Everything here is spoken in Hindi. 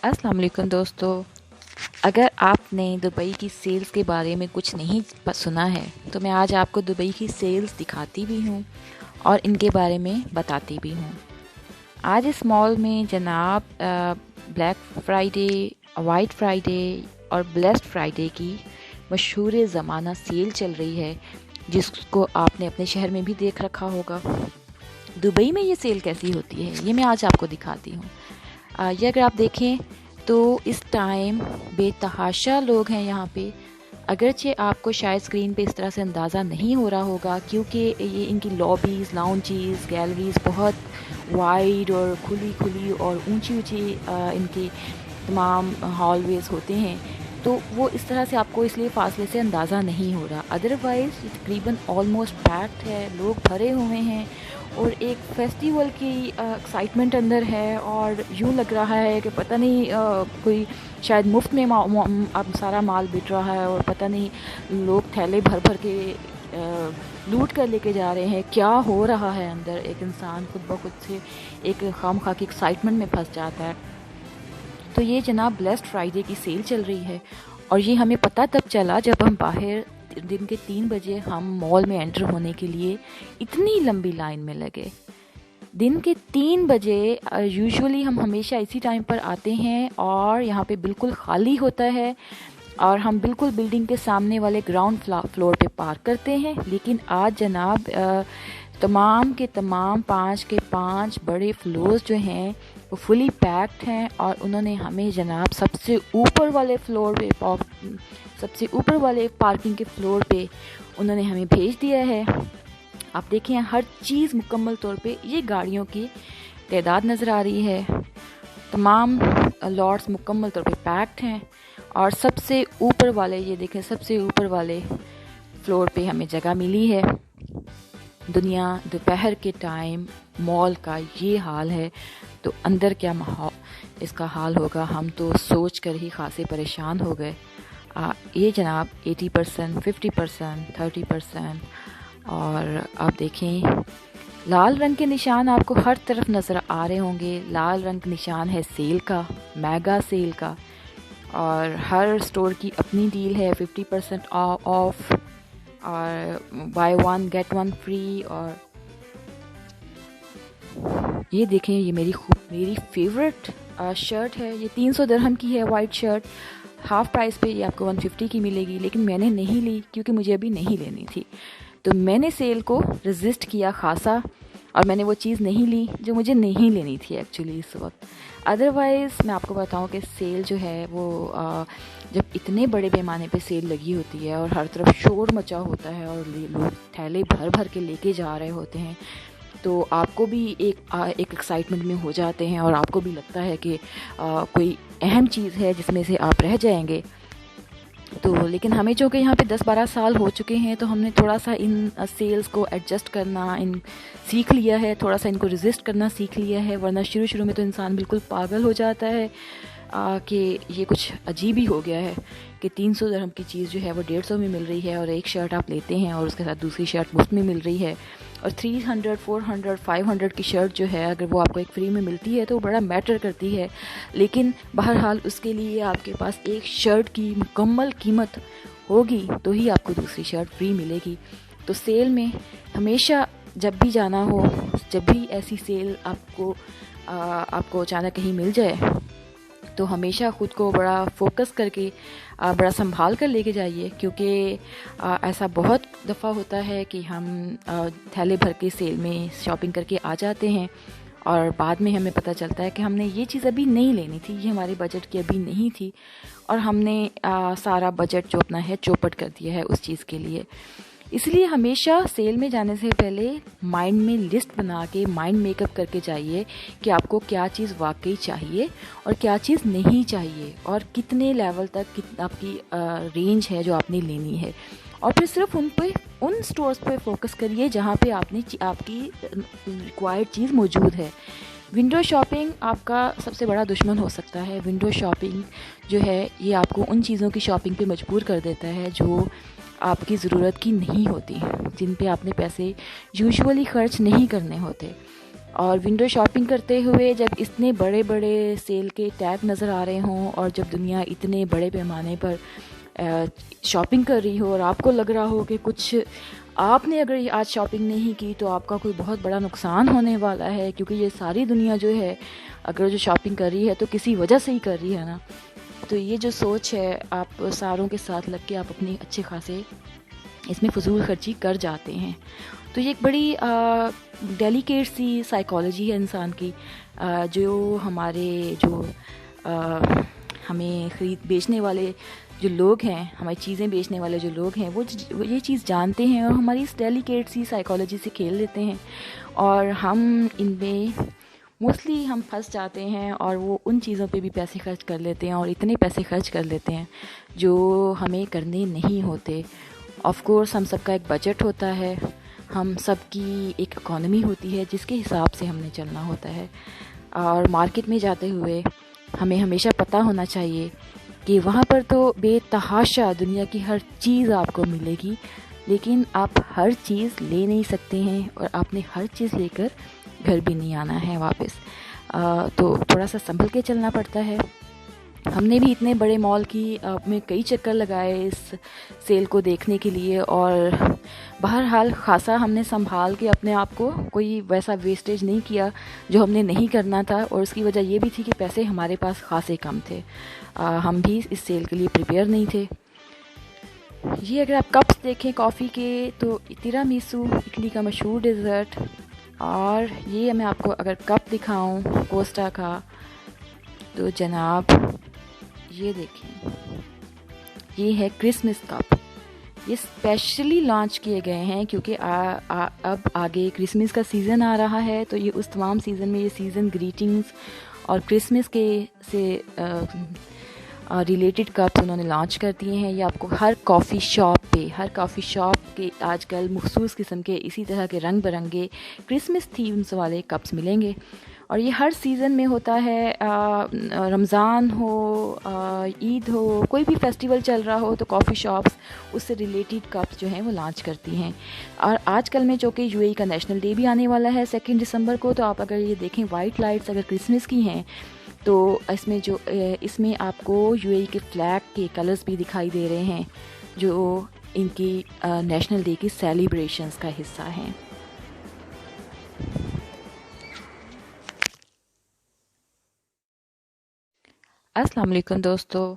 अस्सलाम वालेकुम दोस्तों। अगर आपने दुबई की सेल्स के बारे में कुछ नहीं सुना है तो मैं आज आपको दुबई की सेल्स दिखाती भी हूँ और इनके बारे में बताती भी हूँ। आज इस मॉल में जनाब ब्लैक फ्राइडे, वाइट फ्राइडे और ब्लेस्ड फ्राइडे की मशहूर ज़माना सेल चल रही है, जिसको आपने अपने शहर में भी देख रखा होगा। दुबई में ये सेल कैसी होती है ये मैं आज आपको दिखाती हूँ। ये अगर आप देखें तो इस टाइम बेतहाशा लोग हैं यहाँ पे। अगरचे आपको शायद स्क्रीन पे इस तरह से अंदाज़ा नहीं हो रहा होगा, क्योंकि ये इनकी लॉबीज़, लाउंजेस, गैलरीज़ बहुत वाइड और खुली और ऊंची इनकी तमाम हॉलवेज़ होते हैं। तो वो इस तरह से आपको इसलिए फासले से अंदाज़ा नहीं हो रहा। अदरवाइज़ तकरीबन ऑलमोस्ट पैक्ड है, लोग भरे हुए हैं और एक फेस्टिवल की एक्साइटमेंट अंदर है। और यूँ लग रहा है कि पता नहीं कोई शायद मुफ्त में अब सारा माल बिक रहा है और पता नहीं लोग थैले भर भर के लूट कर लेके जा रहे हैं। क्या हो रहा है अंदर, एक इंसान खुद ब खुद से एक खामखा की एक्साइटमेंट में फंस जाता है। तो ये जनाब ब्लेस्ड फ्राइडे की सेल चल रही है और ये हमें पता तब चला जब हम बाहर दिन के 3 बजे हम मॉल में एंटर होने के लिए इतनी लंबी लाइन में लगे। दिन के 3 बजे यूजुअली हम हमेशा इसी टाइम पर आते हैं और यहाँ पे बिल्कुल खाली होता है और हम बिल्कुल बिल्डिंग के सामने वाले ग्राउंड फ्लोर पे पार्क करते हैं। लेकिन आज जनाब तमाम के तमाम 5 के 5 बड़े फ्लोर्स जो हैं वो फुली पैक्ड हैं और उन्होंने हमें जनाब सबसे ऊपर वाले पार्किंग के फ्लोर पे उन्होंने हमें भेज दिया है। आप देखें हर चीज़ मुकम्मल तौर पे, ये गाड़ियों की तादाद नज़र आ रही है। तमाम लॉट्स मुकम्मल तौर पे पैक्ड हैं और सबसे ऊपर वाले, ये देखें सबसे ऊपर वाले फ्लोर पे हमें जगह मिली है। दुनिया दोपहर के टाइम मॉल का ये हाल है तो अंदर क्या माहौल इसका हाल होगा, हम तो सोच कर ही खासे परेशान हो गए। ये जनाब 80%, 50%, 30%। और आप देखें लाल रंग के निशान आपको हर तरफ नज़र आ रहे होंगे। लाल रंग का निशान है सेल का, मेगा सेल का। और हर स्टोर की अपनी डील है, 50% ऑफ और बाय 1 गेट 1 फ्री। और ये देखें ये मेरी फेवरेट शर्ट है। ये 300 दिरहम की है वाइट शर्ट। हाफ़ प्राइस पे ये आपको 150 की मिलेगी, लेकिन मैंने नहीं ली क्योंकि मुझे अभी नहीं लेनी थी। तो मैंने सेल को रेजिस्ट किया खासा और मैंने वो चीज़ नहीं ली जो मुझे नहीं लेनी थी एक्चुअली इस वक्त। अदरवाइज़ मैं आपको बताऊं कि सेल जो है वो जब इतने बड़े पैमाने पे सेल लगी होती है और हर तरफ शोर मचा होता है और लोग थैले भर भर के लेके जा रहे होते हैं, तो आपको भी एक एक्साइटमेंट में हो जाते हैं और आपको भी लगता है कि कोई अहम चीज़ है जिसमें से आप रह जाएंगे। तो लेकिन हमें जो कि यहाँ पे 10-12 साल हो चुके हैं तो हमने थोड़ा सा इन सेल्स को एडजस्ट करना सीख लिया है, थोड़ा सा इनको रेजिस्ट करना सीख लिया है। वरना शुरू में तो इंसान बिल्कुल पागल हो जाता है कि ये कुछ अजीब ही हो गया है कि 300 दिरहम की चीज़ जो है वो 150 में मिल रही है और एक शर्ट आप लेते हैं और उसके साथ दूसरी शर्ट मुफ्त में मिल रही है। और 300, 400, 500 की शर्ट जो है अगर वो आपको एक फ्री में मिलती है तो बड़ा मैटर करती है। लेकिन बहरहाल उसके लिए आपके पास एक शर्ट की मुकम्मल कीमत होगी तो ही आपको दूसरी शर्ट फ्री मिलेगी। तो सेल में हमेशा जब भी जाना हो, जब भी ऐसी सेल आपको अचानक कहीं मिल जाए तो हमेशा ख़ुद को बड़ा फोकस करके बड़ा संभाल कर लेके जाइए, क्योंकि ऐसा बहुत दफ़ा होता है कि हम थैले भर के सेल में शॉपिंग करके आ जाते हैं और बाद में हमें पता चलता है कि हमने ये चीज़ अभी नहीं लेनी थी, ये हमारे बजट की अभी नहीं थी और हमने सारा बजट जो अपना है चौपट कर दिया है उस चीज़ के लिए। इसलिए हमेशा सेल में जाने से पहले माइंड में लिस्ट बना के माइंड मेकअप करके जाइए कि आपको क्या चीज़ वाकई चाहिए और क्या चीज़ नहीं चाहिए और कितने लेवल तक आपकी रेंज है जो आपने लेनी है। और फिर सिर्फ उन स्टोर्स पे फोकस करिए जहाँ पे आपकी रिक्वायर्ड चीज़ मौजूद है। विंडो शॉपिंग आपका सबसे बड़ा दुश्मन हो सकता है। विंडो शॉपिंग जो है ये आपको उन चीज़ों की शॉपिंग पे मजबूर कर देता है जो आपकी ज़रूरत की नहीं होती, जिन पे आपने पैसे यूजुअली ख़र्च नहीं करने होते। और विंडो शॉपिंग करते हुए जब इतने बड़े बड़े सेल के टैग नज़र आ रहे हों और जब दुनिया इतने बड़े पैमाने पर शॉपिंग कर रही हो और आपको लग रहा हो कि कुछ आपने अगर आज शॉपिंग नहीं की तो आपका कोई बहुत बड़ा नुकसान होने वाला है, क्योंकि ये सारी दुनिया जो है अगर जो शॉपिंग कर रही है तो किसी वजह से ही कर रही है ना। तो ये जो सोच है, आप सारों के साथ लग के आप अपनी अच्छे खासे इसमें फजूल खर्ची कर जाते हैं। तो ये एक बड़ी डेलिकेट सी साइकोलॉजी है इंसान की, जो हमारे जो हमें ख़रीद बेचने वाले जो लोग हैं, हमारी चीज़ें बेचने वाले जो लोग हैं, वो ये चीज़ जानते हैं और हमारी इस डेलिकेट सी साइकोलॉजी से खेल लेते हैं और हम इनमें मोस्टली हम फंस जाते हैं और वो उन चीज़ों पे भी पैसे खर्च कर लेते हैं और इतने पैसे खर्च कर लेते हैं जो हमें करने नहीं होते। ऑफ़ कोर्स हम सबका एक बजट होता है, हम सबकी एक इकॉनमी होती है जिसके हिसाब से हमने चलना होता है। और मार्केट में जाते हुए हमें हमेशा पता होना चाहिए कि वहाँ पर तो बेतहाशा दुनिया की हर चीज़ आपको मिलेगी, लेकिन आप हर चीज़ ले नहीं सकते हैं और आपने हर चीज़ लेकर घर भी नहीं आना है वापस। तो थोड़ा सा संभल के चलना पड़ता है। हमने भी इतने बड़े मॉल की में कई चक्कर लगाए इस सेल को देखने के लिए और बहरहाल ख़ासा हमने संभाल के अपने आप को, कोई वैसा वेस्टेज नहीं किया जो हमने नहीं करना था। और उसकी वजह ये भी थी कि पैसे हमारे पास ख़ासे कम थे, हम भी इस सेल के लिए प्रिपेयर नहीं थे। ये अगर आप कप्स देखें कॉफ़ी के तो तिरामिसू इटली का मशहूर डेज़र्ट, और ये मैं आपको अगर कप दिखाऊं कोस्टा का तो जनाब ये देखें, ये है क्रिसमस कप। ये स्पेशली लॉन्च किए गए हैं क्योंकि अब आगे क्रिसमस का सीज़न आ रहा है, तो ये उस तमाम सीज़न में ये सीज़न ग्रीटिंग्स और क्रिसमस के से रिलेटेड कप्स उन्होंने लॉन्च कर दिए हैं। ये आपको हर कॉफ़ी शॉप के आजकल मखसूस किस्म के इसी तरह के रंग बिरंगे क्रिसमस थीम्स वाले कप्स मिलेंगे और ये हर सीज़न में होता है। रमज़ान हो, ईद हो, कोई भी फेस्टिवल चल रहा हो तो कॉफ़ी शॉप्स उससे रिलेटेड कप्स जो हैं वो लॉन्च करती हैं। और आजकल में जो कि यूएई का नेशनल डे भी आने वाला है 2 दिसंबर को, तो आप अगर ये देखें वाइट लाइट्स अगर क्रिसमस की हैं तो इसमें आपको यूएई के फ्लैग के कलर्स भी दिखाई दे रहे हैं जो इनकी नेशनल डे की सेलिब्रेशंस का हिस्सा हैं। अस्सलाम वालेकुम दोस्तों,